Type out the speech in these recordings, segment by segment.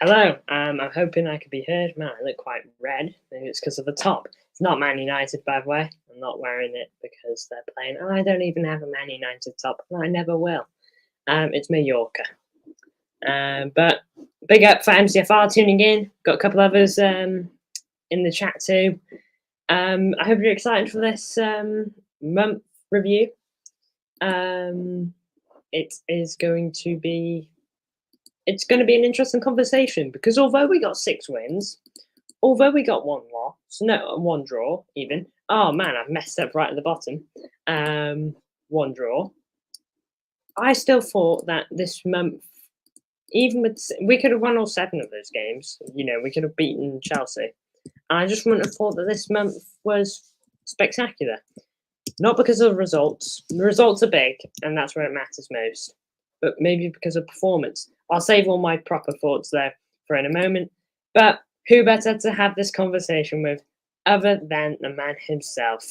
Hello. I'm hoping I could be heard. Man, I look quite red. Maybe it's because of the top. It's not Man United, by the way. I'm not wearing it because they're playing. I don't even have a Man United top, and I never will. It's Mallorca. But big up for MCFR tuning in. Got a couple others in the chat too. I hope you're excited for this month review. It is going to be. It's going to be an interesting conversation because although we got 6 wins, although we got 1 loss, no, 1 draw even. Oh man, I've messed up right at the bottom. 1 draw. I still thought that this month, even with we could have won all 7 of those games. You know, we could have beaten Chelsea. I just wouldn't have thought that this month was spectacular. Not because of the results. The results are big, and that's where it matters most. But maybe because of performance. I'll save all my proper thoughts there for in a moment. But who better to have this conversation with other than the man himself?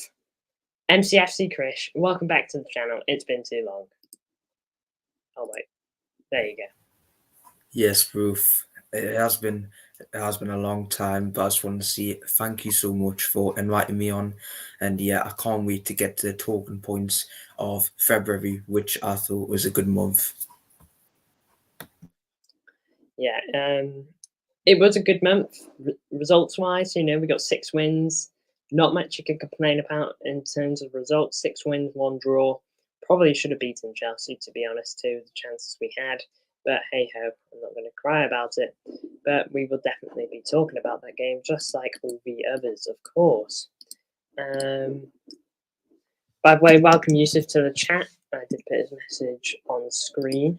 MCFC Krish, welcome back to the channel. It's been too long. Oh wait, there you go. Yes, Ruth. It has been a long time, but I just want to say thank you so much for inviting me on. And yeah, I can't wait to get to the talking points of February, which I thought was a good month. Yeah, it was a good month results wise. You know, we got 6 wins. Not much you can complain about in terms of results. 6 wins, 1 draw. Probably should have beaten Chelsea, to be honest, too, the chances we had. But hey ho, I'm not going to cry about it. But we will definitely be talking about that game, just like all the others, of course. By the way, welcome Yusuf to the chat. I did put his message on the screen.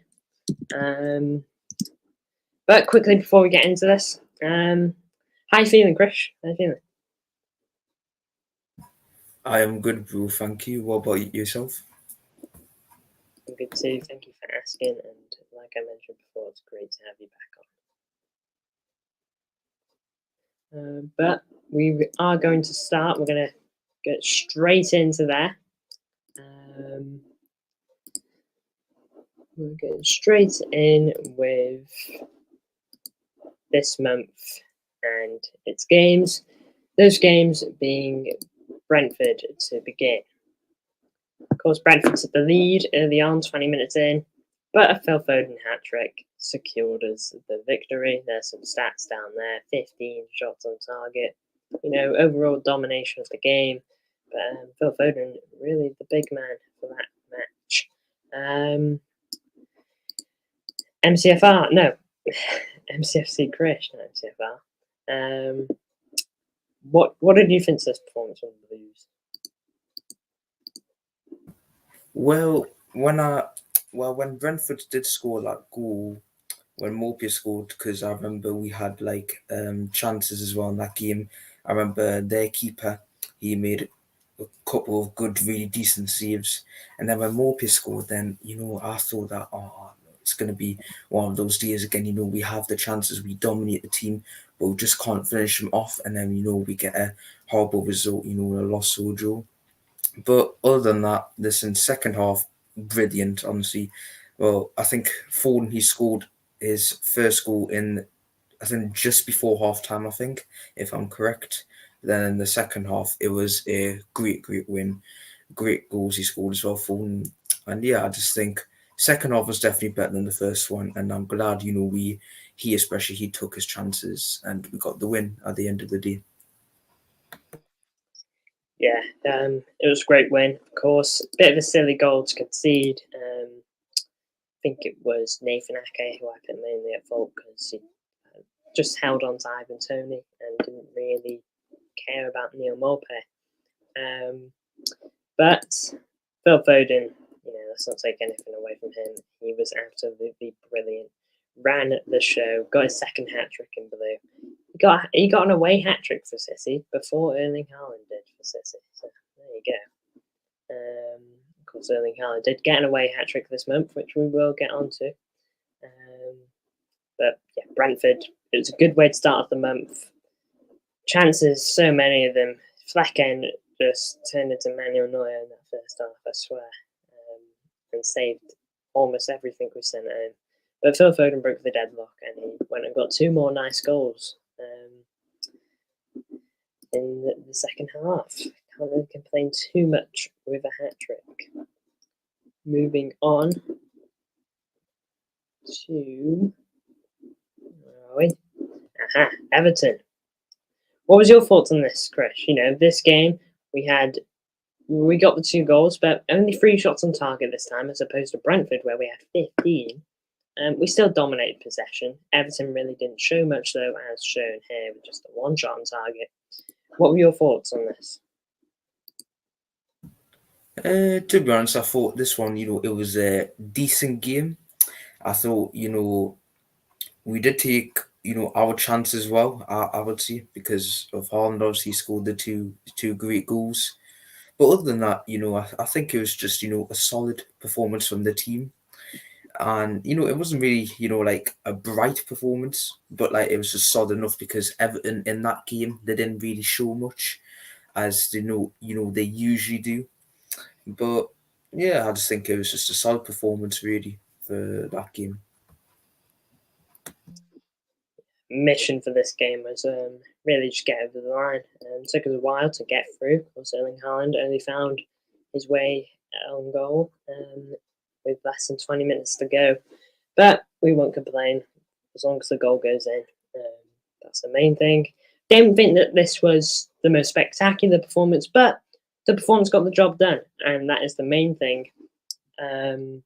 But quickly before we get into this, how you feeling, Krish? How you feeling? I am good, Ruth. Thank you. What about yourself? I'm good too. Thank you for asking. And like I mentioned before, it's great to have you back on. But we are going to start. We're going to get straight into there. We're getting straight in with this month and its games. Those games being Brentford to begin. Of course, Brentford took the lead early on, 20 minutes in, but a Phil Foden hat-trick secured us the victory. There's some stats down there, 15 shots on target. You know, overall domination of the game. But Phil Foden, really the big man for that match. MCFR, no, MCFC Krish, not MCFR. What did you think of this performance from the Blues? Well, when Brentford did score that goal, when Mopier scored, because I remember we had like chances as well in that game. I remember their keeper, he made a couple of good, really decent saves. And then when Mopier scored, then, I thought that, it's going to be one of those days again. We have the chances, we dominate the team, but we just can't finish them off. And then, we get a horrible result, a loss or draw. But other than that, this in second half, brilliant, honestly. Well, I think Foden, he scored his first goal in, I think, just before half time, I think, if I'm correct. Then in the second half, it was a great, great win. Great goals he scored as well, Foden. And yeah, I just think second half was definitely better than the first one. And I'm glad, he especially, he took his chances and we got the win at the end of the day. Yeah, it was a great win, of course. Bit of a silly goal to concede. I think it was Nathan Ake who I put mainly at fault because he just held on to Ivan Toney and didn't really care about Neil Maupay. But Phil Foden, let's not take anything away from him. He was absolutely brilliant. Ran the show, got his second hat trick in blue. He got an away hat trick for City before Erling Haaland did for City. So there you go. Of course, Erling Haaland did get an away hat trick this month, which we will get onto. But yeah, Brentford, it was a good way to start off the month. Chances, so many of them. Flecken just turned into Manuel Neuer in that first half, I swear, and saved almost everything we sent home. But Phil Foden broke the deadlock and he went and got 2 more nice goals in the second half. Can't really complain too much with a hat-trick. Moving on to Everton. What was your thoughts on this, Chris? This game we got the 2 goals, but only 3 shots on target this time, as opposed to Brentford where we had 15. We still dominated possession. Everton really didn't show much, though, as shown here with just a 1 shot on target. What were your thoughts on this? To be honest, I thought this one, it was a decent game. I thought, we did take, our chance as well, I would say, because of Haaland obviously scored the two great goals. But other than that, I think it was just, a solid performance from the team. And, it wasn't really, like a bright performance, but like it was just solid enough because Everton in that game, they didn't really show much as they they usually do. But yeah, I just think it was just a solid performance really for that game. Mission for this game was really just get over the line. It took us a while to get through. Of course, Erling Haaland only found his way on goal with less than 20 minutes to go. But we won't complain as long as the goal goes in. That's the main thing. Didn't think that this was the most spectacular performance, but the performance got the job done, and that is the main thing from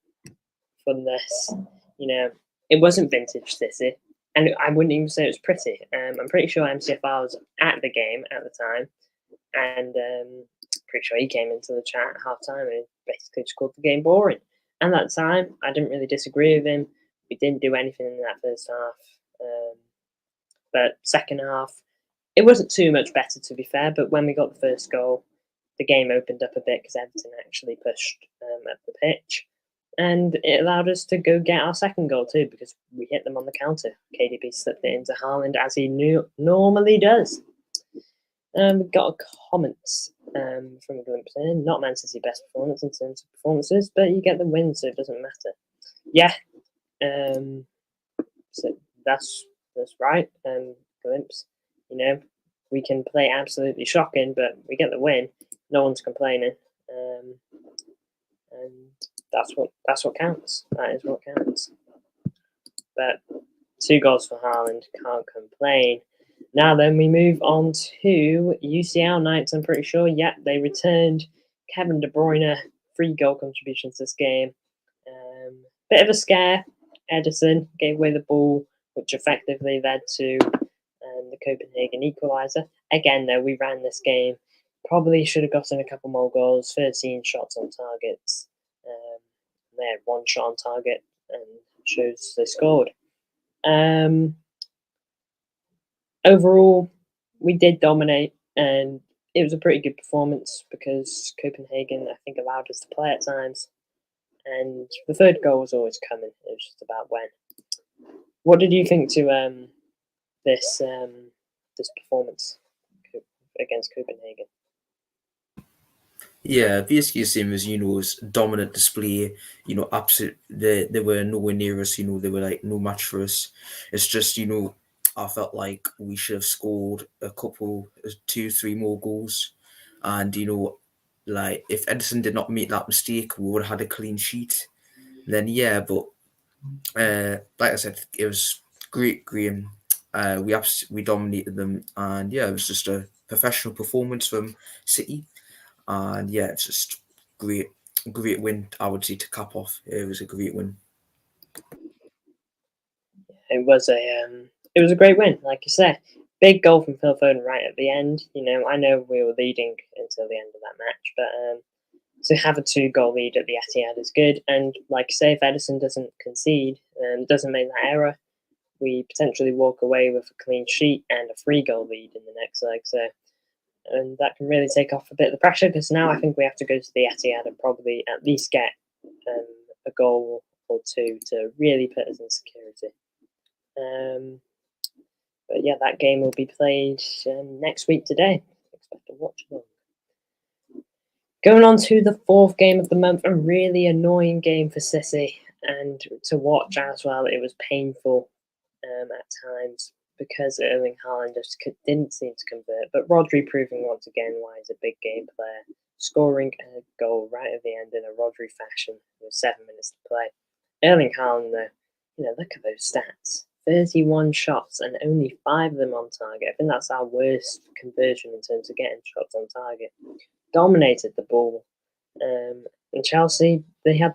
this. It wasn't vintage City, and I wouldn't even say it was pretty. I'm pretty sure MCFR was at the game at the time, and pretty sure he came into the chat at half time and basically just called the game boring. And at that time, I didn't really disagree with him. We didn't do anything in that first half. But second half, it wasn't too much better, to be fair. But when we got the first goal, the game opened up a bit because Everton actually pushed up the pitch. And it allowed us to go get our second goal too because we hit them on the counter. KDB slipped it into Haaland as he normally does. We got a comment from Glimpse in. Not Man City's best performance in terms of performances, but you get the win, so it doesn't matter. Yeah, so that's right. Glimpse, we can play absolutely shocking, but we get the win. No one's complaining, and that's what counts. That is what counts. But 2 goals for Haaland, can't complain. Now then, we move on to UCL Knights. I'm pretty sure, they returned Kevin De Bruyne, 3 goal contributions this game. Bit of a scare. Ederson gave away the ball, which effectively led to the Copenhagen equaliser. Again, though, we ran this game. Probably should have gotten a couple more goals. 13 shots on targets. They had 1 shot on target and shows they scored. Overall, we did dominate, and it was a pretty good performance because Copenhagen, I think, allowed us to play at times. And the third goal was always coming. It was just about when. What did you think to this performance against Copenhagen? Yeah, basically the same as was dominant display. Absolute. They were nowhere near us. They were like no match for us. It's just I felt like we should have scored a couple, 2-3 more goals, and like if Edison did not make that mistake, we would have had a clean sheet. Then yeah, but like I said, it was great game. We dominated them, and yeah, it was just a professional performance from City. And yeah, it's just great win. I would say to cap off. It was a great win. It was a great win, like you said. Big goal from Phil Foden right at the end. I know we were leading until the end of that match, but to have a 2-goal lead at the Etihad is good. And like you say, if Ederson doesn't concede, doesn't make that error, we potentially walk away with a clean sheet and a 3-goal lead in the next leg. So. And that can really take off a bit of the pressure because now I think we have to go to the Etihad and probably at least get a goal or 2 to really put us in security. But yeah, that game will be played next week today. Expect to watch along. Going on to the 4th game of the month, a really annoying game for City. and to watch as well. It was painful at times because Erling Haaland just didn't seem to convert. But Rodri proving once again why he's a big game player, scoring a goal right at the end in a Rodri fashion with 7 minutes to play. Erling Haaland, though, look at those stats. 31 shots and only 5 of them on target. I think that's our worst conversion in terms of getting shots on target. Dominated the ball. And Chelsea, they had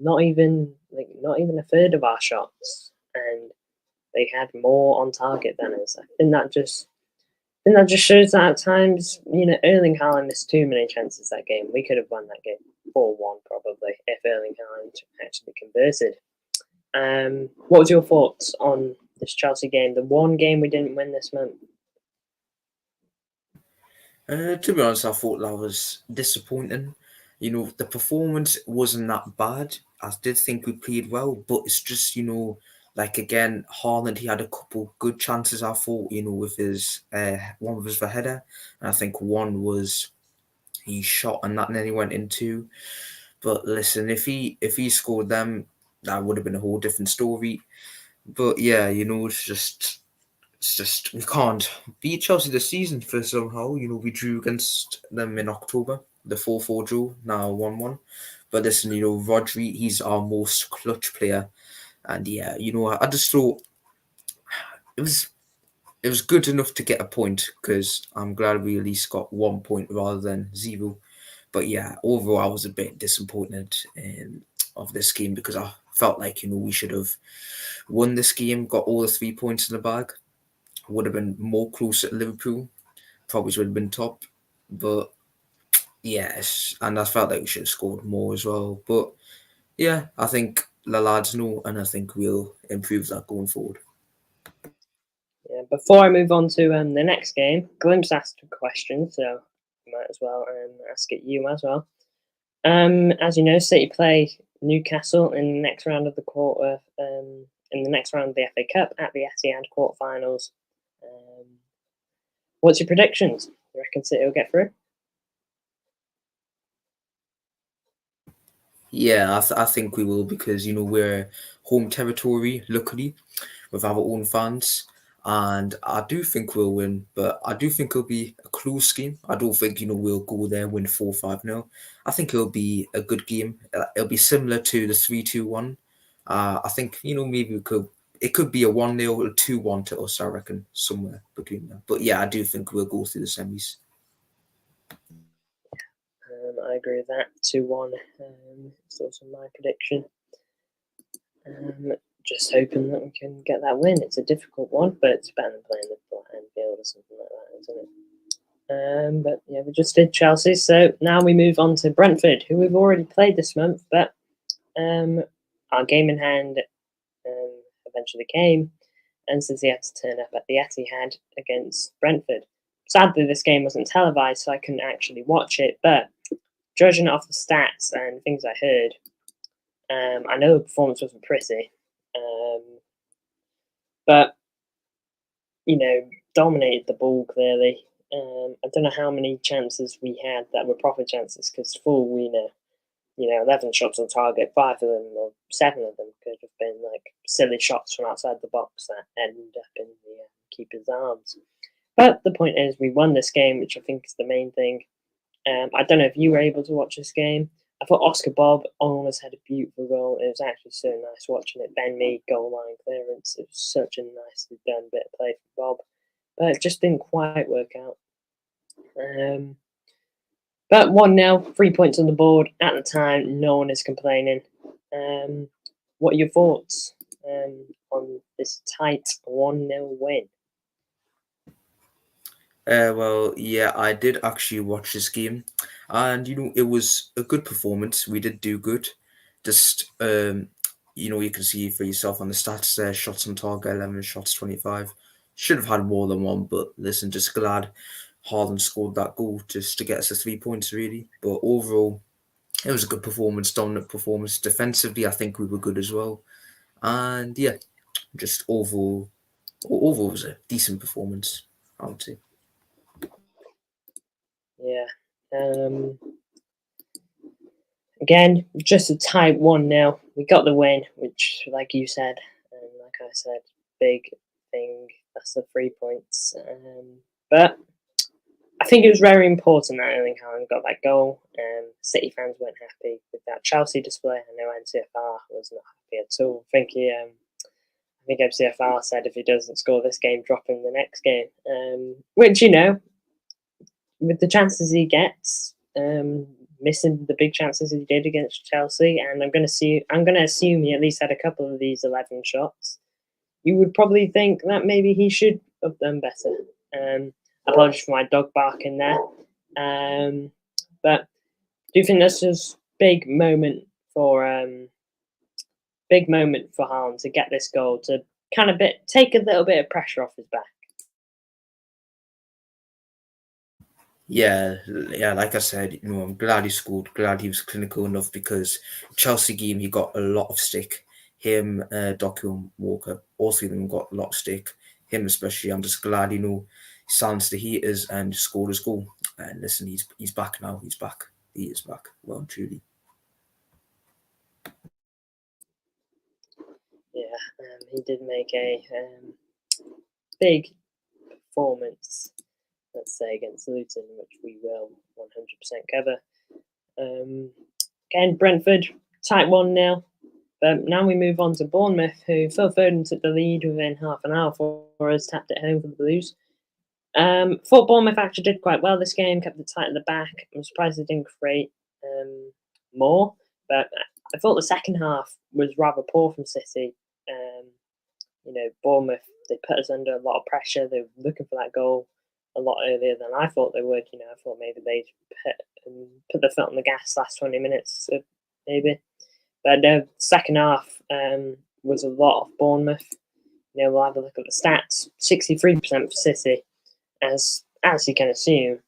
not even a third of our shots, and they had more on target than us. I think that just shows that at times, Erling Haaland missed too many chances that game. We could have won that game 4-1 probably if Erling Haaland actually converted. What was your thoughts on this Chelsea game? The one game we didn't win this month. To be honest, I thought that was disappointing. The performance wasn't that bad. I did think we played well, but it's just, like again, Haaland, he had a couple good chances, I thought, with his one was the header, and I think one was he shot and then he went into. But listen, if he scored them, that would have been a whole different story. But yeah, it's just we can't beat Chelsea this season for somehow. We drew against them in October, the 4-4 draw, now 1-1. But listen, Rodri, he's our most clutch player. And yeah, I just thought it was good enough to get a point because I'm glad we at least got 1 point rather than 0. But yeah, overall, I was a bit disappointed of this game because I felt like, we should have won this game, got all the 3 points in the bag. Would have been more closer to Liverpool, probably would have been top. But yes, and I felt like we should have scored more as well. But yeah, I think the lads know, and I think we'll improve that going forward. Yeah, before I move on to the next game, Glimpse asked a question, so I might as well ask it you as well. As you know, City play Newcastle in the next round of the FA Cup at the Etihad quarterfinals. What's your predictions? You reckon City will get through? Yeah, I think we will because we're home territory, luckily, with our own fans, and I do think we'll win. But I do think it'll be a close game. I don't think we'll go there win 4-5-0. I think it'll be a good game. It'll be similar to the 3-2-1. I think maybe it could be a 1-0 or 2-1 to us. I reckon somewhere between them. But yeah, I do think we'll go through the semis. I agree with that. 2-1. It's also my prediction. Just hoping that we can get that win. It's a difficult one, but it's better than playing Liverpool at Anfield or something like that, isn't it? But yeah, we just did Chelsea, so now we move on to Brentford, who we've already played this month, but our game in hand eventually came, and City had to turn up at the Etihad against Brentford. Sadly, this game wasn't televised, so I couldn't actually watch it, but judging off the stats and things I heard, I know the performance wasn't pretty, but dominated the ball clearly. I don't know how many chances we had that were proper chances because for all we know, 11 shots on target, 5 of them or 7 of them could have been like silly shots from outside the box that ended up in the keeper's arms. But the point is, we won this game, which I think is the main thing. I don't know if you were able to watch this game. I thought Oscar Bob almost had a beautiful goal. It was actually so nice watching it. Ben Mee, goal line clearance. It was such a nicely done bit of play for Bob. But it just didn't quite work out. But 1-0, 3 points on the board. At the time, no one is complaining. What are your thoughts on this tight 1-0 win? Well, yeah, I did actually watch this game, and it was a good performance. We did do good. Just you can see for yourself on the stats there: shots on target, 11 shots, 25. Should have had more than one, but listen, just glad Haaland scored that goal just to get us the 3 points, really. But overall, it was a good performance, dominant performance. Defensively, I think we were good as well, and yeah, just overall was a decent performance, I would say. Yeah. Again, just a tight 1-0. We got the win, which, like you said, and like I said, big thing. That's the 3 points. But I think it was very important that Erling Haaland got that goal. City fans weren't happy with that Chelsea display. I know NCFR was not happy at all. I think MCFR said if he doesn't score this game, drop him the next game. Which, with the chances he gets, missing the big chances he did against Chelsea, and I'm going to assume he at least had a couple of these 11 shots. You would probably think that maybe he should have done better. Apologies for my dog barking there, but do you think this is big moment for Haaland to get this goal to kind of take a little bit of pressure off his back? Yeah, like I said, I'm glad he scored, glad he was clinical enough, because Chelsea game, he got a lot of stick. Him, Doku and Walker, all three of them got a lot of stick. Him especially, I'm just glad, silenced the heaters and scored his goal. And listen, he's back now. He's back. He is back. Well and truly. Yeah, he did make a big performance, let's say, against Luton, which we will 100% cover. Again, Brentford, tight 1-0. But now we move on to Bournemouth, who Phil Foden took the lead within half an hour for us, tapped it home for the Blues. Thought Bournemouth actually did quite well this game, kept it tight at the back. I'm surprised they didn't create more, but I thought the second half was rather poor from City. Bournemouth, they put us under a lot of pressure. They were looking for that goal a lot earlier than I thought they would. I thought maybe they'd put their foot on the gas last 20 minutes, maybe. But the second half was a lot of Bournemouth. We'll have a look at the stats. 63% for City, as you can assume.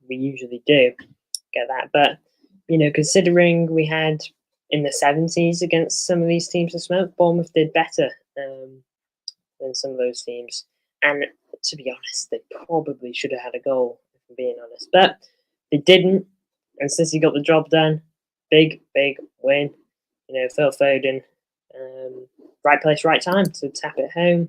We usually do get that. But, considering we had in the 70s against some of these teams of smoke, Bournemouth did better than some of those teams. And to be honest, they probably should have had a goal, if I'm being honest. But they didn't, and City got the job done. Big, big win. Phil Foden, right place, right time to tap it home.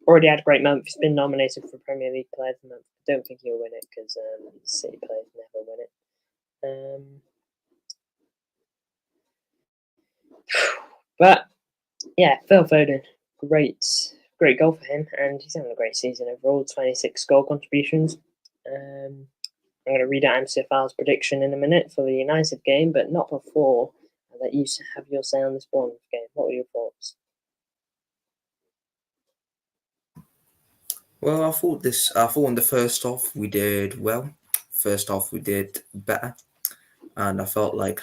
Already had a great month. He's been nominated for Premier League Player of the Month. I don't think he'll win it because City players never win it. But yeah, Phil Foden, great goal for him, and he's having a great season overall. 26 goal contributions. I'm going to read out MCFR's prediction in a minute for the United game, but not before I let you have your say on this Bournemouth game. What were your thoughts? Well, I thought in the first half we did well. First half we did better. And I felt like,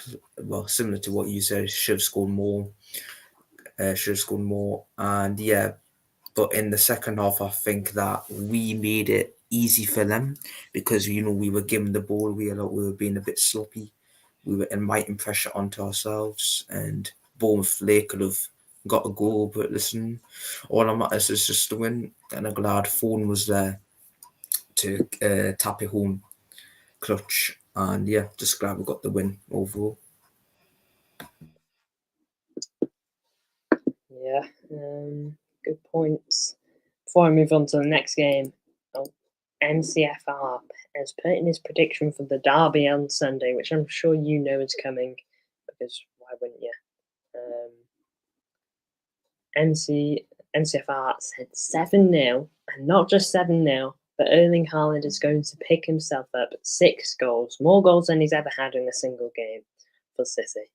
similar to what you said, should have scored more. And yeah, but in the second half, I think that we made it easy for them because, we were given the ball. We were being a bit sloppy. We were inviting pressure onto ourselves, and Bournemouth, they could have got a goal. But listen, all that matters is just the win. And I'm glad Foden was there to tap it home clutch. And yeah, just glad we got the win overall. Yeah, good points. Before I move on to the next game, NCFR has put in his prediction for the derby on Sunday, which I'm sure you know is coming, because why wouldn't you? NCFR said 7-0, and not just 7-0, but Erling Haaland is going to pick himself up 6 goals, more goals than he's ever had in a single game for City.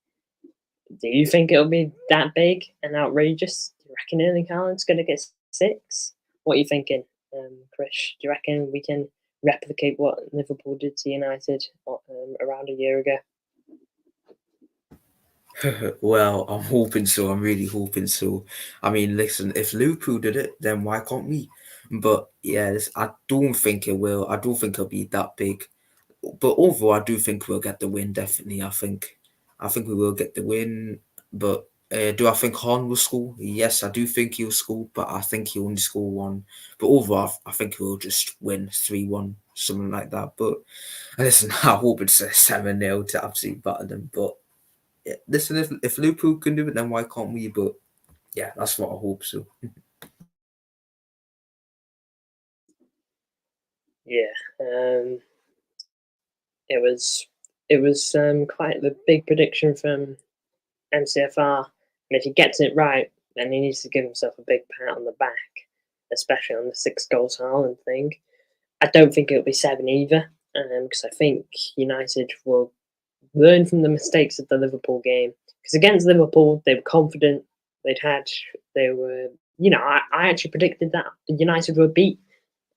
Do you think it'll be that big and outrageous? Do you reckon Erling Haaland's going to get 6? What are you thinking, Chris? Do you reckon we can replicate what Liverpool did to United around a year ago? Well, I'm hoping so. I'm really hoping so. I mean, listen, if Liverpool did it, then why can't we? But yes, I don't think it will. I don't think it'll be that big. But overall, I do think we'll get the win. Definitely, I think we will get the win. But do I think Haaland will score? Yes, I do think he'll score, but I think he'll only score 1. But overall, I think we'll just win 3-1, something like that. But listen, I hope it's a 7-0 to absolutely batter them. But listen, if Liverpool can do it, then why can't we? But yeah, that's what I hope so. Yeah, it was quite the big prediction from MCFR, and if he gets it right, then he needs to give himself a big pat on the back, especially on the 6 goals Haaland thing. I don't think it'll be 7 either, because I think United will learn from the mistakes of the Liverpool game. Because against Liverpool, they were confident. They were, I actually predicted that United would beat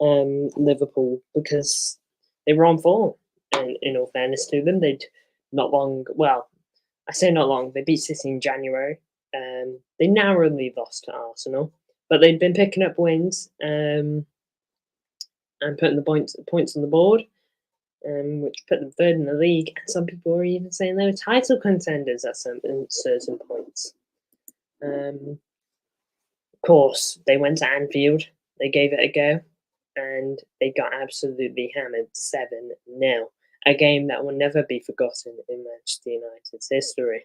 Liverpool because they were on form. And in all fairness to them, they'd not long. Well, I say not long. They beat City in January. They narrowly lost to Arsenal, but they'd been picking up wins and putting the points on the board, which put them third in the league. And some people were even saying they were title contenders at certain points. Of course, they went to Anfield. They gave it a go, and they got absolutely hammered 7-0. A game that will never be forgotten in Manchester United's history.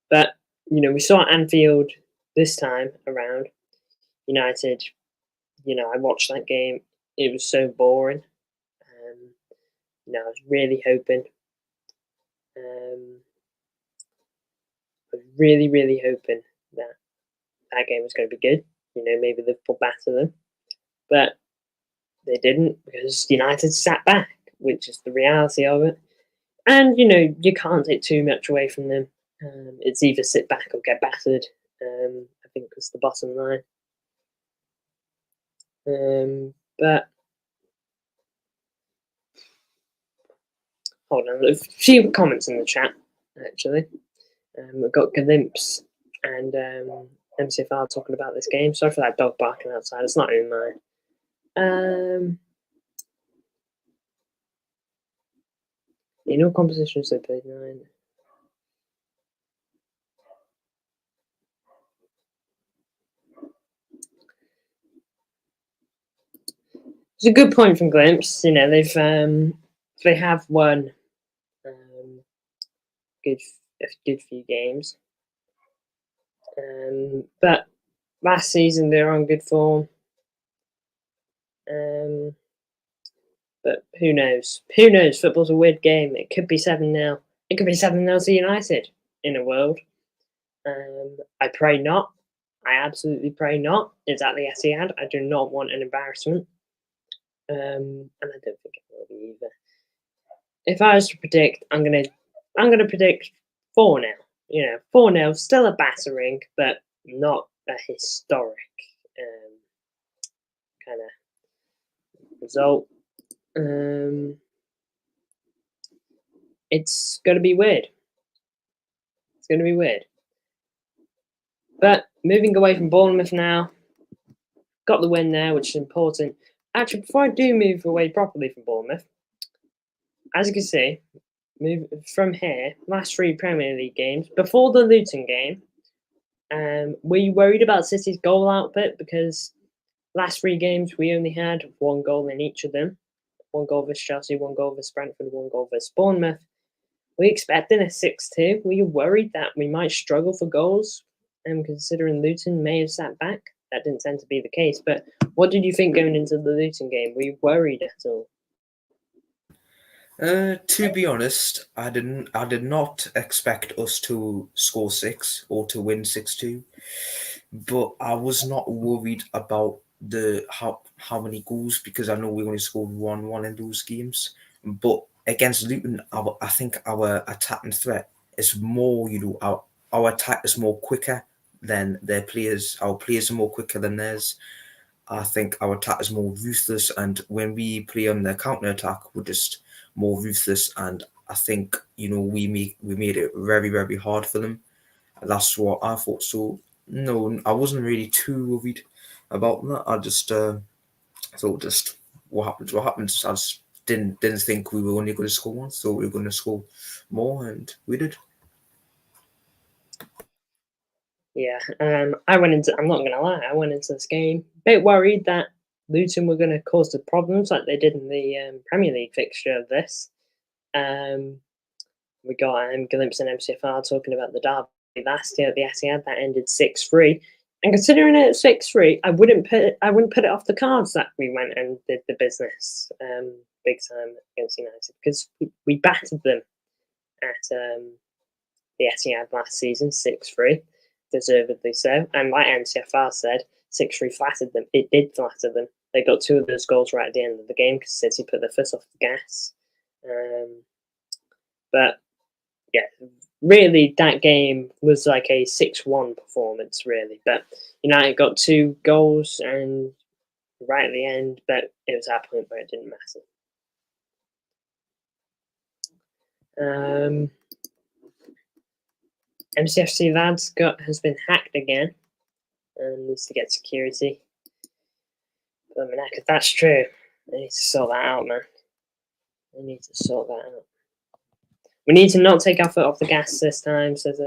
But we saw Anfield this time around. United, I watched that game. It was so boring. I was really hoping. I was really, really hoping that that game was going to be good. Maybe Liverpool batter them, but they didn't because United sat back, which is the reality of it. And you can't take too much away from them. It's either sit back or get battered. I think was the bottom line. But hold on, a few comments in the chat actually. We've got Glimpse and MCFR talking about this game. Sorry for that dog barking outside. It's not in mine. Compositions they played 9. It's a good point from Glimpse. They have won a good few games, but last season they're on good form. But who knows? Who knows? Football's a weird game. It could be 7-0. It could be 7-0 to United in a world. I pray not. I absolutely pray not. It's at the Etihad. I do not want an embarrassment. And I don't think it will be either. If I was to predict, I'm gonna predict 4-0. 4-0, still a battering, but not a historic kind of result. It's gonna be weird. It's gonna be weird. But moving away from Bournemouth now, got the win there, which is important. Actually, before I do move away properly from Bournemouth, as you can see, move from here, last 3 Premier League games, before the Luton game, were you worried about City's goal output? Because last 3 games, we only had 1 goal in each of them. 1 goal versus Chelsea, 1 goal versus Brentford, 1 goal versus Bournemouth. Were you expecting a 6-2? Were you worried that we might struggle for goals? Considering Luton may have sat back, that didn't tend to be the case. But what did you think going into the Luton game? Were you worried at all? To be honest, I did not expect us to score 6 or to win 6-2, but I was not worried about the how many goals because I know we only scored 1-1 in those games. But against Luton, I think our attacking threat is more. Our attack is more quicker than their players. Our players are more quicker than theirs. I think our attack is more ruthless, and when we play on their counter attack, we're just more ruthless. And I think we made it very, very hard for them. That's what I thought. So no, I wasn't really too worried about that. I just thought just what happens. What happens. I just didn't think we were only going to score once. Thought we were going to score more, and we did. Yeah, I'm not going to lie, I went into this game a bit worried that Luton were going to cause the problems like they did in the Premier League fixture of this. we got Glimpse and MCFR talking about the derby last year at the Etihad that ended 6-3. And considering it 6-3, I wouldn't put it off the cards that we went and did the business big time against United, because we battered them at the Etihad last season 6-3, deservedly so. And like MCFR said, 6-3 flattered them. It did flatter them. They got 2 of those goals right at the end of the game because City put their foot off the gas. But yeah, really, that game was like a 6-1 performance, really. But United got 2 goals and right at the end, but it was that point where it didn't matter. MCFC lads has been hacked again and needs to get security. But if that's true, they need to sort that out, man. They need to sort that out. We need to not take our foot off the gas this time, says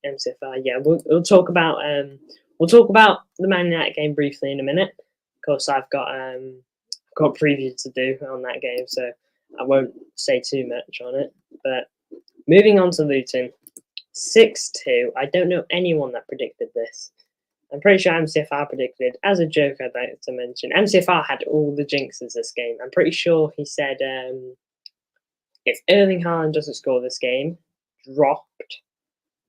MCFR. Yeah, we'll talk about the Man United game briefly in a minute. Of course, I've got preview to do on that game, so I won't say too much on it. But moving on to Luton, 6-2. I don't know anyone that predicted this. I'm pretty sure MCFR predicted. As a joke, I'd like to mention, MCFR had all the jinxes this game. I'm pretty sure he said if Erling Haaland doesn't score this game, dropped.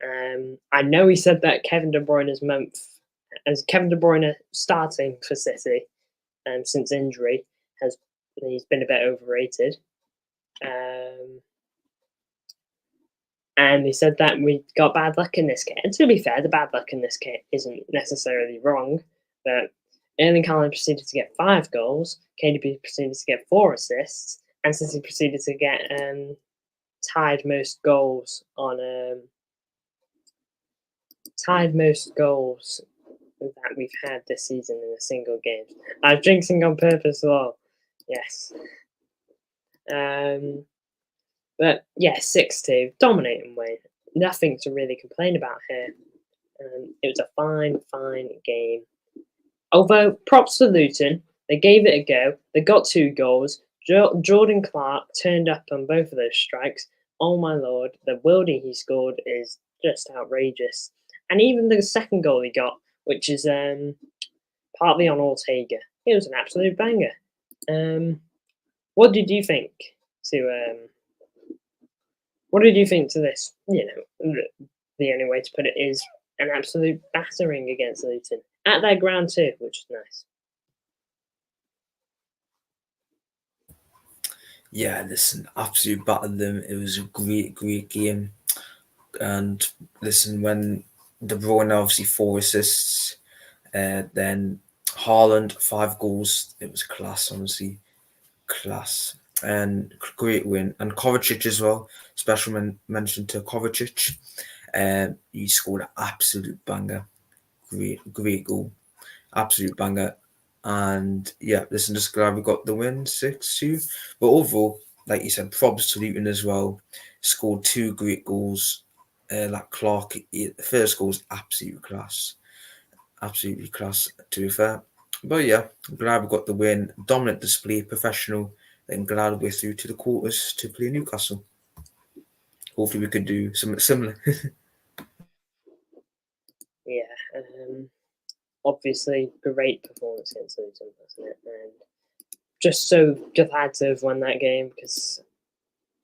I know he said that Kevin De Bruyne's month, as Kevin De Bruyne starting for City since injury, he's been a bit overrated. And he said that we got bad luck in this game. And to be fair, the bad luck in this game isn't necessarily wrong, but Erling Haaland proceeded to get 5 goals, KDB proceeded to get 4 assists, and City proceeded to get tied most goals that we've had this season in a single game. I'm jinxing on purpose, though. Yes. But yeah, 6-2, dominating win. Nothing to really complain about here. It was a fine game. Although, props to Luton, they gave it a go. They got 2 goals. Jordan Clark turned up on both of those strikes. Oh my lord, the worldie he scored is just outrageous. And even the second goal he got, which is partly on Ortega, it was an absolute banger. What did you think to this? You know, the only way to put it is an absolute battering against Luton at their ground too, which is nice. Yeah, listen, absolutely battered them. It was a great game. And listen, when De Bruyne obviously 4 assists, then Haaland 5 goals. It was class, honestly, class, and great win. And Kovacic as well. Special mention to Kovacic. He scored an absolute banger. Great goal, absolute banger. And yeah, listen, just glad we got the win 6-2. But overall, like you said, props to Luton as well. Scored 2 great goals. Like Clark, the first goal was absolutely class to be fair. But yeah, glad we got the win. Dominant display, professional. Then glad we're through to the quarters to play Newcastle. Hopefully we could do something similar. Yeah, obviously great performance against Luton, wasn't it? And just so glad to have won that game, because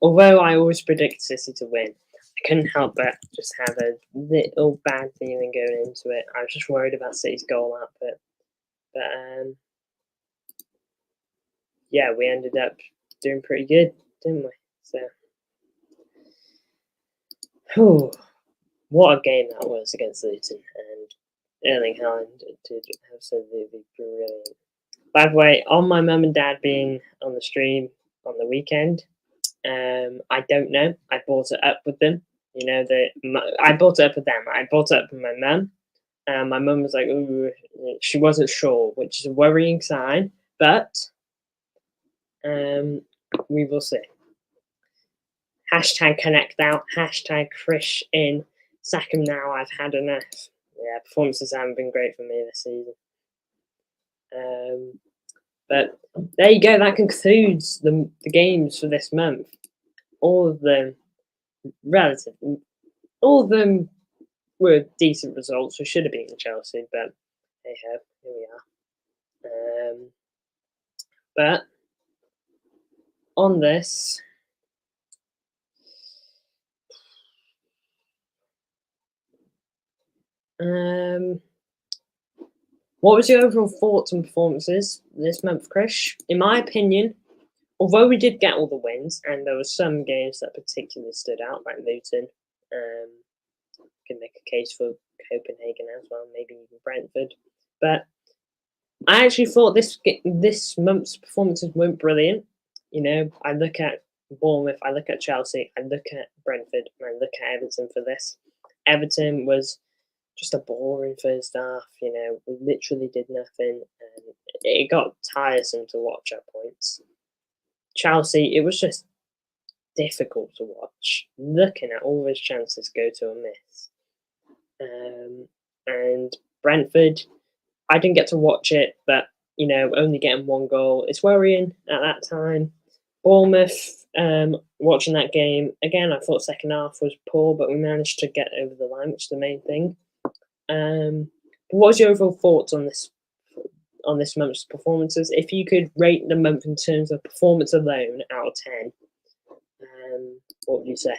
although I always predict City to win, I couldn't help but just have a little bad feeling going into it. I was just worried about City's goal output. But yeah, we ended up doing pretty good, didn't we? So, what a game that was against Luton. And Erling Haaland did absolutely brilliant. By the way, on my mum and dad being on the stream on the weekend, I don't know. I brought it up with them. You know, I brought it up with them. I brought it up with my mum. My mum was like, ooh, she wasn't sure, which is a worrying sign. But we will see. Hashtag connect out. Hashtag Krish in. Sack him now. I've had enough. Yeah, performances haven't been great for me this season. But there you go. That concludes the games for this month. All of them relative. All of them were decent results. We should have beaten Chelsea, but hey ho, here we are. But on this, what was your overall thoughts and performances this month, Krish? In my opinion, although we did get all the wins, and there were some games that particularly stood out, like Luton, can make a case for Copenhagen as well, maybe even Brentford. But I actually thought this month's performances weren't brilliant. You know, I look at Bournemouth, I look at Chelsea, I look at Brentford, and I look at Everton for this. Everton was just a boring first half. You know, we literally did nothing, and it got tiresome to watch at points. Chelsea, it was just difficult to watch. Looking at all those chances go to a miss. And Brentford, I didn't get to watch it, but you know, only getting one goal, it's worrying at that time. Bournemouth, watching that game again, I thought second half was poor, but we managed to get over the line, which is the main thing. What was your overall thoughts on this month's performances? If you could rate the month in terms of performance alone out of 10, what would you say?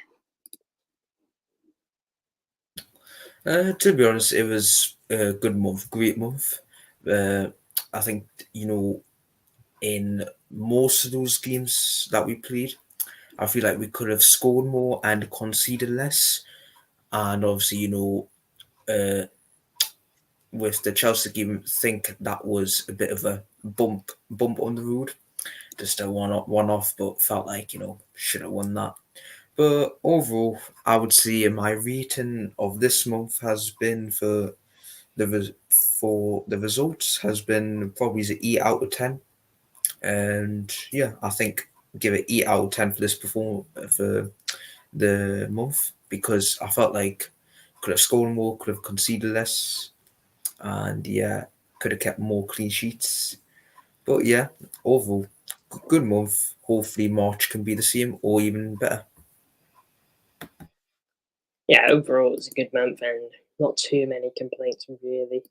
To be honest, it was a good month, great month. I think, you know, in most of those games that we played, I feel like we could have scored more and conceded less. And obviously, you know, with the Chelsea game, I think that was a bit of a bump on the road. Just a one off, but felt like, you know, should have won that. But overall, I would say my rating of this month has been for the results has been probably an 8 out of 10, and yeah, I think give it 8 out of 10 for this for the month, because I felt like could have scored more, could have conceded less, and yeah, could have kept more clean sheets. But yeah, overall, good month. Hopefully, March can be the same or even better. Yeah, overall it was a good month and not too many complaints really.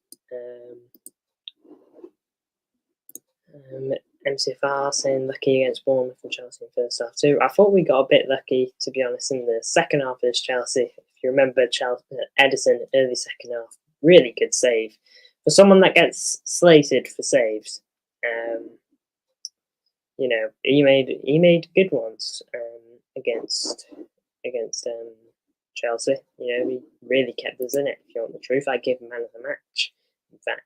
MCFR saying lucky against Bournemouth and Chelsea in first half too. I thought we got a bit lucky, to be honest, in the second half of this Chelsea. If you remember, Edison early second half, really good save for someone that gets slated for saves. You know, he made good ones against Chelsea. You know, he really kept us in it. If you want the truth, I give him man of the match. In fact,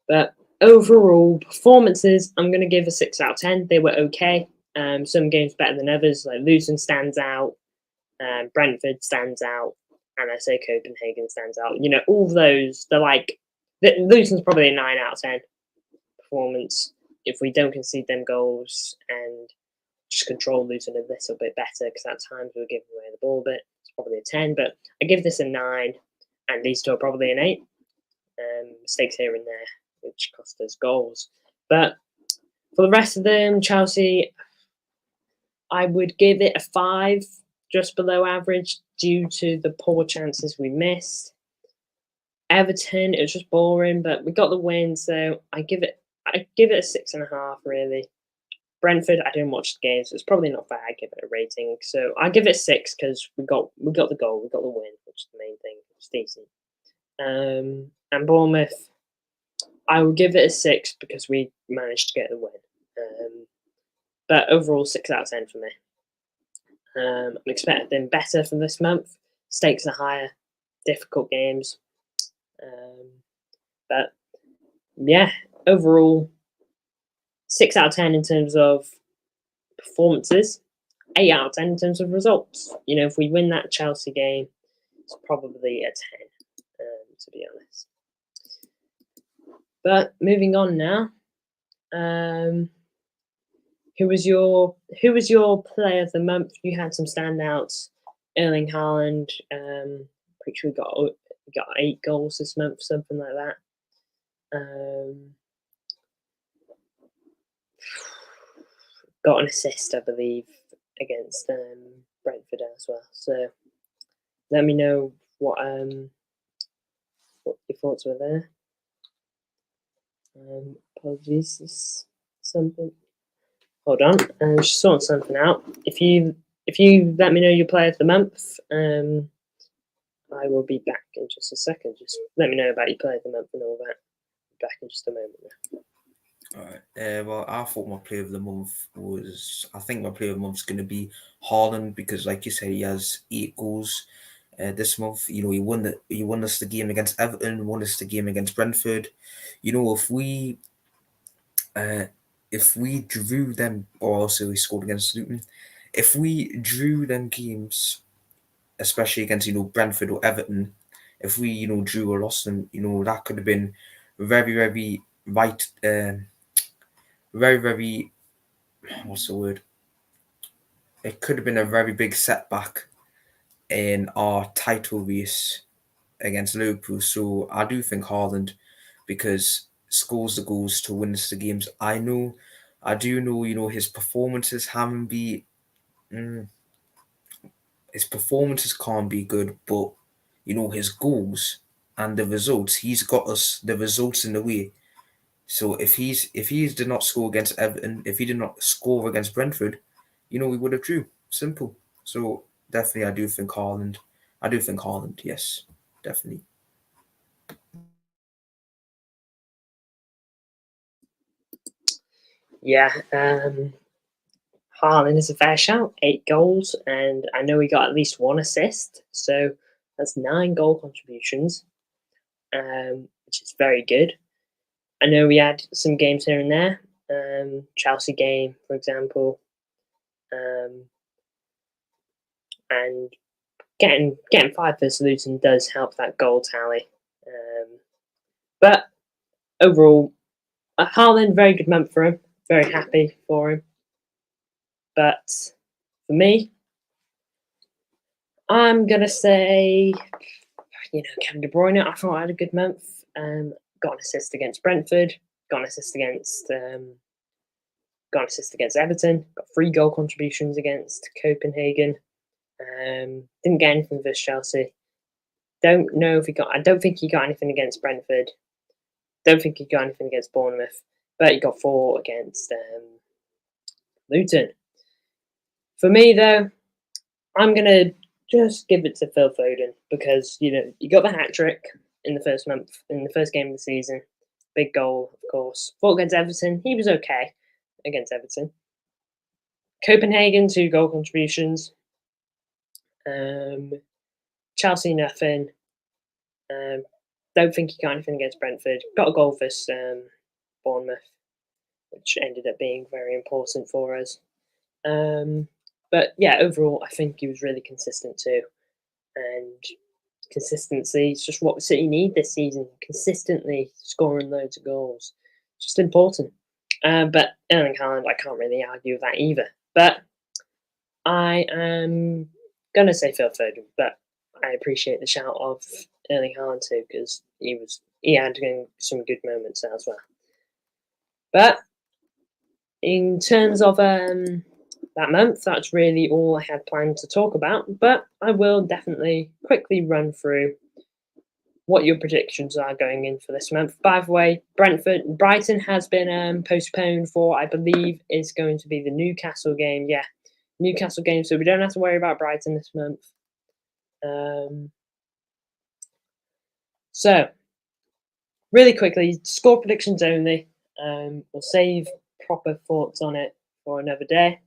but overall performances, I'm going to give a 6 out of 10. They were okay. Some games better than others. Like Luton stands out, Brentford stands out, and I say Copenhagen stands out. You know, all of those. They're like Luton's probably a 9 out of 10 performance. If we don't concede them goals and just control Luton a little bit better, because at times we were giving away the ball a bit, it's probably a 10. But I give this a 9, and these two are probably an 8. Mistakes here and there, which cost us goals. But for the rest of them, Chelsea, I would give it a 5, just below average, due to the poor chances we missed. Everton, it was just boring, but we got the win, so I give it a 6.5, really. Brentford, I didn't watch the game, so it's probably not fair I give it a rating. So I give it 6 because we got the goal, we got the win, which is the main thing. It's decent. And Bournemouth, I would give it a 6 because we managed to get the win. But overall, 6 out of 10 for me. I'm expecting better from this month. Stakes are higher, difficult games. But yeah, overall, 6 out of 10 in terms of performances, 8 out of 10 in terms of results. You know, if we win that Chelsea game, it's probably a 10, to be honest. But moving on now, who was your player of the month? You had some standouts. Erling Haaland. Pretty sure he got 8 goals this month, something like that. Got an assist, I believe. against Brentford as well. So let me know what your thoughts were there. Apologies, this something. Hold on, I'm just sorting something out. If you let me know your player of the month, I will be back in just a second. Just let me know about your player of the month and all that. Back in just a moment now. All right. Well, I thought my player of the month was. I think my player of the month is going to be Haaland because, like you said, he has 8 goals this month. You know, he won us the game against Everton, won us the game against Brentford. You know, if we drew them, or also he scored against Luton. If we drew them games, especially against Brentford or Everton, if we drew or lost them, that could have been very very right, very very what's the word? It could have been a very big setback in our title race against Liverpool. So I do think Haaland, because scores the goals to win us the games. I do know, his performances haven't been. His performances can't be good, but his goals and the results, he's got us the results in the way. So if he did not score against Everton, if he did not score against Brentford, we would have drew. Simple. So definitely, I do think Haaland. I do think Haaland. Yes, definitely. Yeah, Haaland is a fair shout. 8 goals, and I know he got at least 1 assist. So that's 9 goal contributions, which is very good. I know we had some games here and there. Chelsea game, for example, and getting 5 for Luton does help that goal tally. But overall, Haaland, very good month for him. Very happy for him. But for me, I'm gonna say, Kevin De Bruyne. I thought I had a good month. Got an assist against Brentford. Got an assist against Everton. Got 3 goal contributions against Copenhagen. Didn't get anything versus Chelsea. Don't know if he got. I don't think he got anything against Brentford. Don't think he got anything against Bournemouth. But he got 4 against Luton. For me, though, I'm gonna just give it to Phil Foden because you got the hat trick in the first month, in the first game of the season. Big goal, of course. Fought against Everton. He was okay against Everton. Copenhagen, 2 goal contributions. Chelsea, nothing. Don't think he got anything against Brentford. Got a goal for Bournemouth, which ended up being very important for us. But yeah, overall, I think he was really consistent too. And consistency is just what City need this season. Consistently scoring loads of goals. Just important. But Erling Haaland, I can't really argue with that either. But I am going to say Phil Foden, but I appreciate the shout of Erling Haaland too because he had some good moments as well. But in terms of that month, that's really all I had planned to talk about. But I will definitely quickly run through what your predictions are going in for this month. By the way, Brighton has been postponed for, I believe, is going to be the Newcastle game. Yeah, Newcastle game. So we don't have to worry about Brighton this month. So, really quickly, score predictions only. We'll save proper thoughts on it for another day.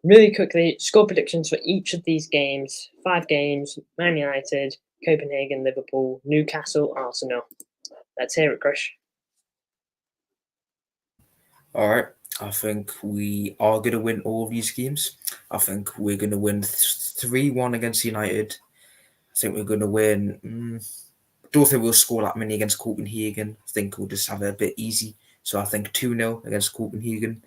Really quickly, score predictions for each of these games. 5 games: Man United, Copenhagen, Liverpool, Newcastle, Arsenal. Let's hear it, Chris. All right. I think we are going to win all of these games. I think we're going to win 3-1 against United. I think we're going to win. Don't think we'll score that many against Copenhagen. I think we'll just have it a bit easy. So I think 2-0 against Copenhagen.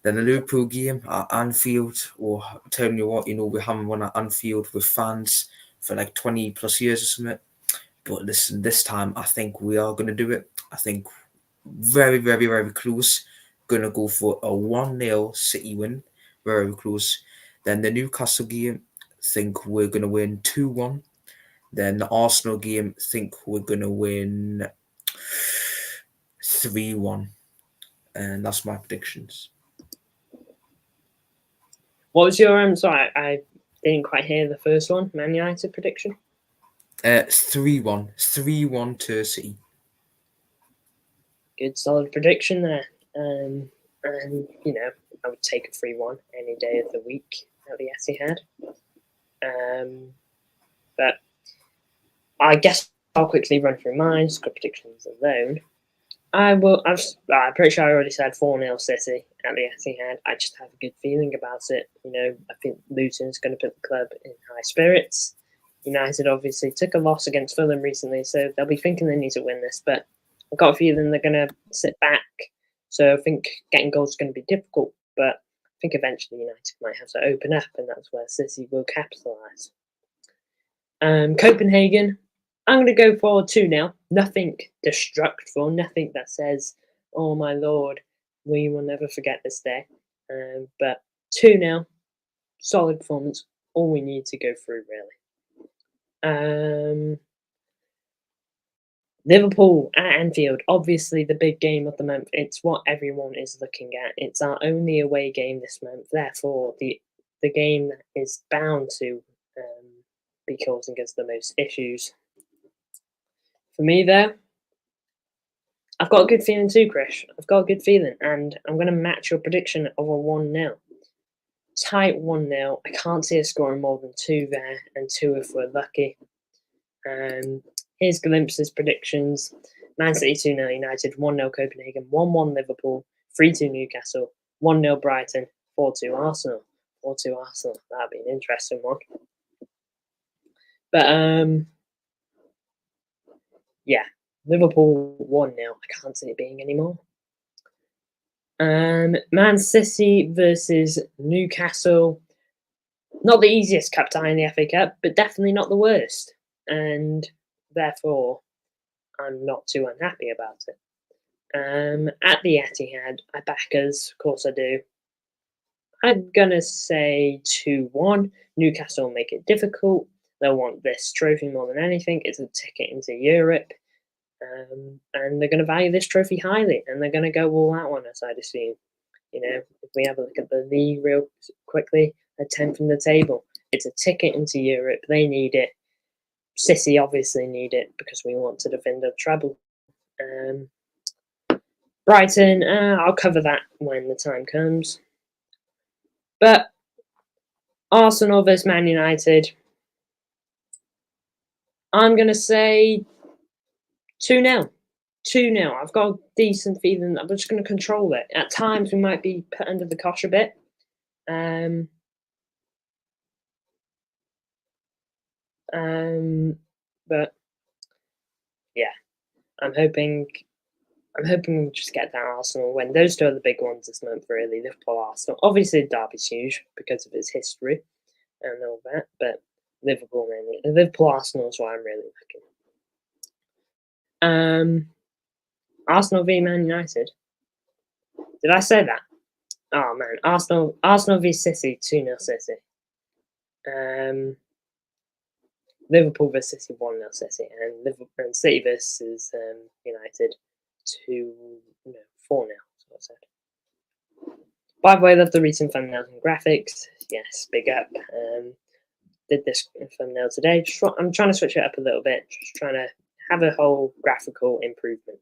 Then the Liverpool game at Anfield. Or telling you what, we haven't won at Anfield with fans for like 20 plus years or something. But listen, this time I think we are going to do it. I think very, very, very close. Going to go for a 1-0 City win. very close. Then the Newcastle game, think we're going to win 2-1. Then the Arsenal game, think we're going to win 3-1. And that's my predictions. What was your sorry, I didn't quite hear the first one. Man United prediction? 3-1. 3-1 to City. Good solid prediction there. And you know, I would take a 3-1 any day of the week at the Etihad. But I guess I'll quickly run through mine. Score predictions alone. I'm pretty sure I already said 4-0 City at the Etihad. I just have a good feeling about it. You know, I think Luton's going to put the club in high spirits. United obviously took a loss against Fulham recently, so they'll be thinking they need to win this. But I've got a feeling they're going to sit back. So I think getting goals is going to be difficult. But I think eventually United might have to open up, and that's where City will capitalise. Copenhagen, I'm going to go for 2-0. Nothing destructive, nothing that says, oh my lord, we will never forget this day. But 2-0, solid performance, all we need to go through, really. Liverpool at Anfield, obviously the big game of the month. It's what everyone is looking at. It's our only away game this month. Therefore, the game that is bound to be causing us the most issues. For me, there, I've got a good feeling too, Chris. I've got a good feeling, and I'm going to match your prediction of a 1-0. Tight 1-0. I can't see us scoring more than 2 there, and 2 if we're lucky. Here's Glimpse's predictions. Man City 2-0 United, 1-0 Copenhagen, 1-1 Liverpool, 3-2 Newcastle, 1-0 Brighton, 4-2 Arsenal. 4-2 Arsenal. That'd be an interesting one. But yeah, Liverpool 1-0. I can't see it being any more. Man City versus Newcastle. Not the easiest cup tie in the FA Cup, but definitely not the worst. And therefore, I'm not too unhappy about it. At the Etihad, I back us. Of course I do. I'm going to say 2-1. Newcastle will make it difficult. They'll want this trophy more than anything. It's a ticket into Europe. And they're going to value this trophy highly. And they're going to go all out on us, I'd assume. You know, if we have a look at the league real quickly, a 10th from the table. It's a ticket into Europe. They need it. City obviously need it because we want to defend the treble. Brighton, I'll cover that when the time comes. But Arsenal versus Man United, I'm going to say 2-0. 2-0. I've got a decent feeling that I'm just going to control it. At times, we might be put under the cosh a bit. But yeah, I'm hoping we'll just get that Arsenal win. Those 2 are the big ones this month, really. Liverpool, Arsenal. Obviously, Derby's huge because of its history and all that. But Liverpool, mainly. Liverpool, Arsenal is what I'm really looking. Arsenal v Man United. Did I say that? Oh man, Arsenal v City, 2-0 City. Liverpool versus City, 1-0 City, and City versus United, 4-0. That's what I said. By the way, I love the recent thumbnails and graphics. Yes, big up. Did this thumbnail today. I'm trying to switch it up a little bit. Just trying to have a whole graphical improvement.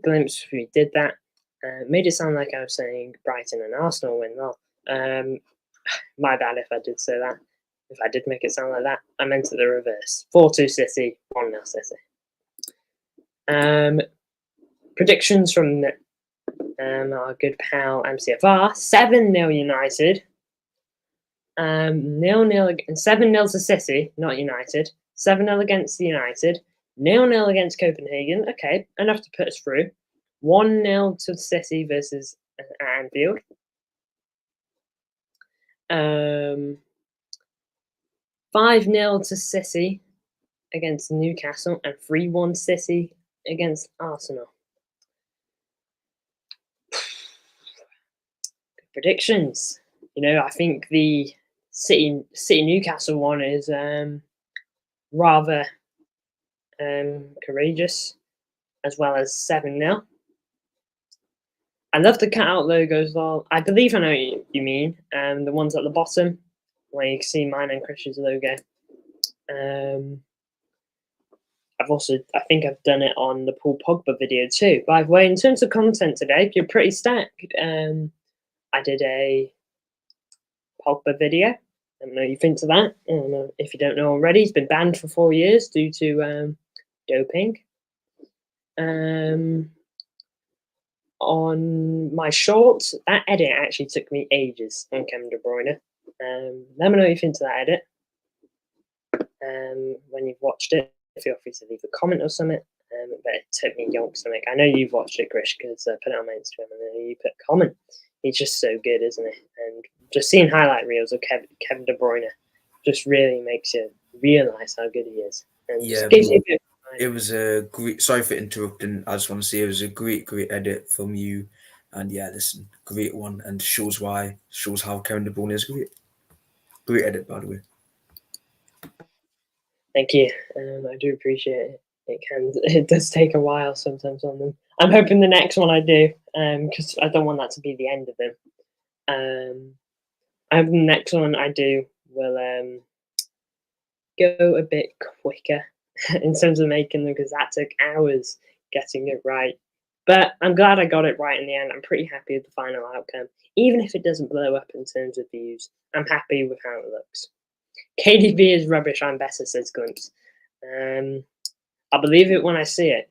Glimpse, we did that. Made it sound like I was saying Brighton and Arsenal win. Well, my bad if I did say that. If I did make it sound like that, I meant it the reverse. 4-2 City, 1-0 City. Predictions from our good pal MCFR: 7-0 United. 0-0 and 7-0 to City, not United. 7-0 against United. 0-0 against Copenhagen. Okay, enough to put us through. 1-0 to City versus Anfield. 5-0 to City against Newcastle, and 3-1 City against Arsenal. predictions. I think the City Newcastle one is rather courageous, as well as 7-0. I love the cut out logos though. I believe I know what you mean. The ones at the bottom, where you can see mine and Chris's logo. I think I've done it on the Paul Pogba video too. By the way, in terms of content today, you're pretty stacked. I did a Pogba video. I don't know what you think to that. If you don't know already, he's been banned for 4 years due to doping. On my shorts, that edit actually took me ages on Kevin De Bruyne. Let me know what you think to that edit. When you've watched it, feel free to leave a comment or something. But it took me yonks to make. I know you've watched it, Chris, because I put it on my Instagram and you put a comment. He's just so good, isn't he? And just seeing highlight reels of Kevin De Bruyne just really makes you realise how good he is. And Yeah, gives you a bit it was a great. Sorry for interrupting. I just want to say it was a great edit from you, and yeah, listen, great one, and shows how Kevin De Bruyne is great. Great edit, by the way. Thank you. I do appreciate it. It does take a while sometimes on them. I'm hoping the next one I do, because I don't want that to be the end of them. I hope the next one I do will go a bit quicker in terms of making them, because that took hours getting it right. But I'm glad I got it right in the end. I'm pretty happy with the final outcome. Even if it doesn't blow up in terms of views, I'm happy with how it looks. KDB is rubbish, I'm better, says Glimpse. I believe it when I see it.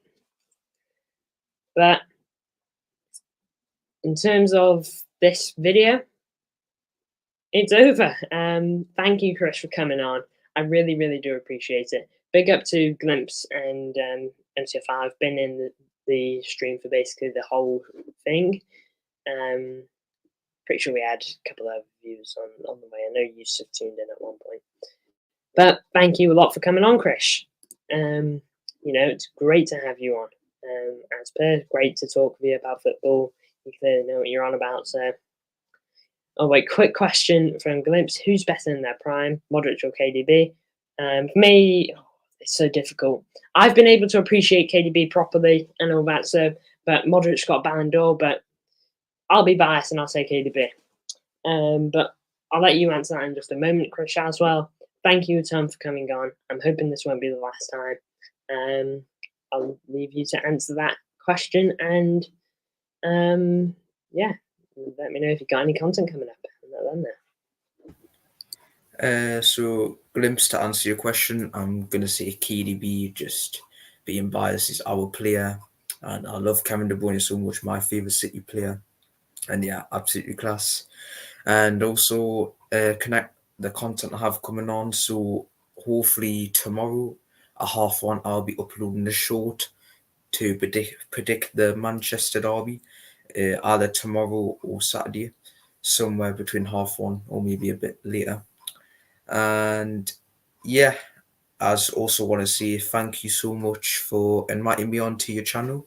But in terms of this video, it's over. Thank you, Chris, for coming on. I really, really do appreciate it. Big up to Glimpse and MCFR. I've been in the stream for basically the whole thing. Pretty sure we had a couple of views on the way. I know Yusuf tuned in at one point. But thank you a lot for coming on, Chris. It's great to have you on. As per, great to talk with you about football. You clearly know what you're on about. So, quick question from Glimpse: who's better in their prime, Modric or KDB? For me, it's so difficult. I've been able to appreciate KDB properly and all that. So, but Modric got Ballon d'Or, but I'll be biased and I'll say KDB. But I'll let you answer that in just a moment, Chris, as well. Thank you, Tom, for coming on. I'm hoping this won't be the last time. I'll leave you to answer that question, and let me know if you've got any content coming up. So, Glimpse, to answer your question, I'm gonna say KDB. Just being biased, is our player, and I love Kevin De Bruyne so much. My favorite City player, and yeah, absolutely class. And also connect the content I have coming on. So hopefully tomorrow at 1:30, I'll be uploading a short to predict the Manchester derby, either tomorrow or Saturday, somewhere between 1:30 or maybe a bit later. And yeah, as also want to say thank you so much for inviting me onto your channel.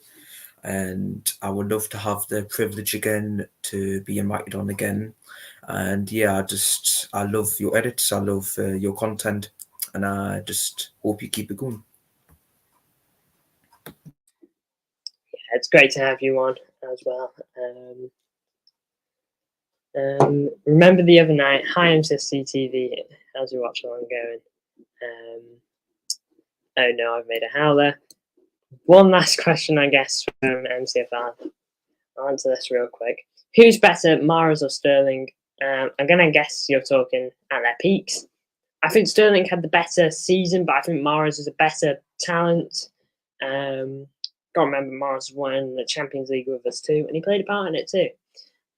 And I would love to have the privilege again to be invited on again. And yeah, I love your edits, I love your content, and I just hope you keep it going. Yeah, it's great to have you on as well. Remember the other night, hi MCSC TV, how's your watch along going? Oh no, I've made a howler. One last question, I guess, from MCFR. I'll answer this real quick. Who's better, Mahrez or Sterling? I'm going to guess you're talking at their peaks. I think Sterling had the better season, but I think Mahrez is a better talent. Can't remember, Mahrez won the Champions League with us too, and he played a part in it too.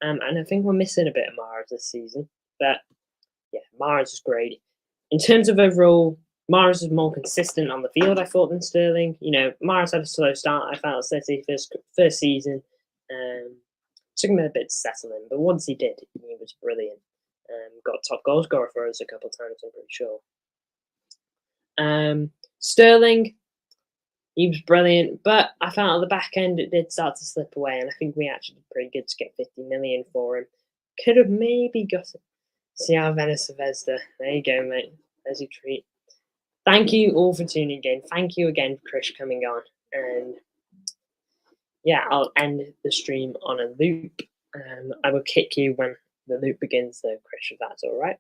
And I think we're missing a bit of Mahrez this season. But yeah, Mahrez is great. In terms of overall, Mahrez is more consistent on the field, I thought, than Sterling. Mahrez had a slow start, I felt, City first season. Took him a bit to settle in, but once he did, he was brilliant. Got top goal scorer for us a couple of times, I'm pretty sure. Sterling, he was brilliant, but I felt at the back end it did start to slip away, and I think we actually did pretty good to get 50 million for him. Could have maybe got it. Ciao, Venice Vesda. There you go, mate. There's your treat. Thank you all for tuning in. Thank you again for Chris coming on. And yeah, I'll end the stream on a loop. I will kick you when the loop begins, though, Chris, if that's all right.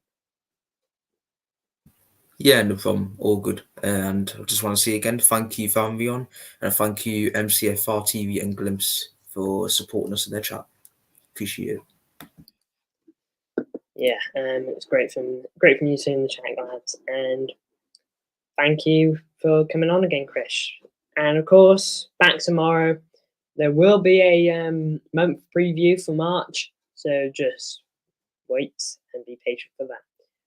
Yeah, no problem. All good. And I just want to say again, thank you for having me on, and thank you MCFR TV and Glimpse for supporting us in their chat. Appreciate it. Yeah, it's great from you two in the chat, lads, and thank you for coming on again, Chris. And of course, back tomorrow. There will be a month preview for March, so just wait and be patient for that.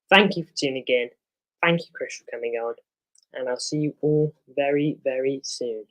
Thank you for tuning in. Thank you, Chris, for coming on, and I'll see you all very, very soon.